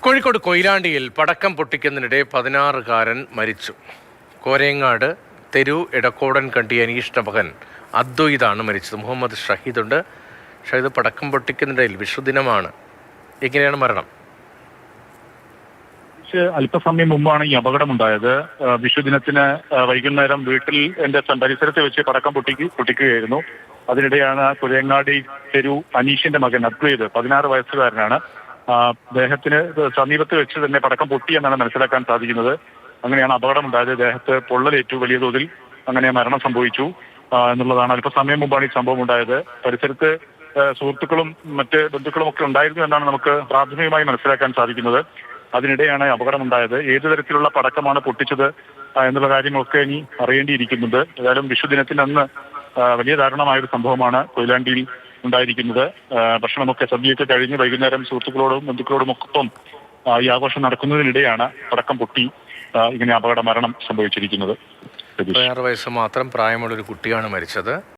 കോഴിക്കോട് കൊയിലാണ്ടിയിൽ പടക്കം പൊട്ടിക്കുന്നതിനിടെ 16-കാരൻ മരിച്ചു. കോരേങ്ങാട് തെരു എടക്കോടൻ കണ്ടി അനീഷിന്റെ മകൻ അദ്വൈതാണ് മരിച്ചത്. മുഹമ്മദ് ഷഹീദുണ്ട്. ഷഹീദ്, പടക്കം പൊട്ടിക്കുന്നതിനിടയിൽ വിഷുദിനമാണ്, എങ്ങനെയാണ് മരണം? അല്പസമയം മുമ്പാണ് ഈ അപകടമുണ്ടായത്. വിഷുദിനത്തിന് വൈകുന്നേരം വീട്ടിൽ എന്റെ പരിസരത്ത് വെച്ച് പടക്കം പൊട്ടിക്കുകയായിരുന്നു. അതിനിടെയാണ് കുരങ്ങാടി തെരു അനീഷിന്റെ മകൻ അദ്വൈത്, 16 വയസ്സുകാരനാണ്. അദ്ദേഹത്തിന് സമീപത്ത് വെച്ച് തന്നെ പടക്കം പൊട്ടിയെന്നാണ് മനസ്സിലാക്കാൻ സാധിക്കുന്നത്. അങ്ങനെയാണ് അപകടമുണ്ടായത്. ദേഹത്ത് പൊള്ളലേറ്റു, വലിയ തോതിൽ അങ്ങനെ മരണം സംഭവിച്ചു എന്നുള്ളതാണ്. അല്പസമയം മുമ്പാണ് ഈ സംഭവം ഉണ്ടായത്. പരിസരത്ത് സുഹൃത്തുക്കളും മറ്റ് ബന്ധുക്കളും ഒക്കെ ഉണ്ടായിരുന്നു എന്നാണ് നമുക്ക് പ്രാഥമികമായി മനസ്സിലാക്കാൻ സാധിക്കുന്നത്. അതിനിടെയാണ് അപകടമുണ്ടായത്. ഏതു തരത്തിലുള്ള പടക്കമാണ് പൊട്ടിച്ചത് എന്നുള്ള കാര്യങ്ങളൊക്കെ ഇനി അറിയേണ്ടിയിരിക്കുന്നുണ്ട്. ഏതായാലും വിഷുദിനത്തിന് അന്ന് വലിയ ദാരുണമായൊരു സംഭവമാണ് കൊയിലാണ്ടിയിൽ ഉണ്ടായിരിക്കുന്നത്. ഭക്ഷണമൊക്കെ സദ്യയൊക്കെ കഴിഞ്ഞ് വൈകുന്നേരം സുഹൃത്തുക്കളോടും ബന്ധുക്കളോടും ഒപ്പം ഈ ആഘോഷം നടക്കുന്നതിനിടെയാണ് പടക്കം പൊട്ടി ഇങ്ങനെ അപകട മരണം സംഭവിച്ചിരിക്കുന്നത്. 16 വയസ്സ് മാത്രം പ്രായമുള്ളൊരു കുട്ടിയാണ് മരിച്ചത്.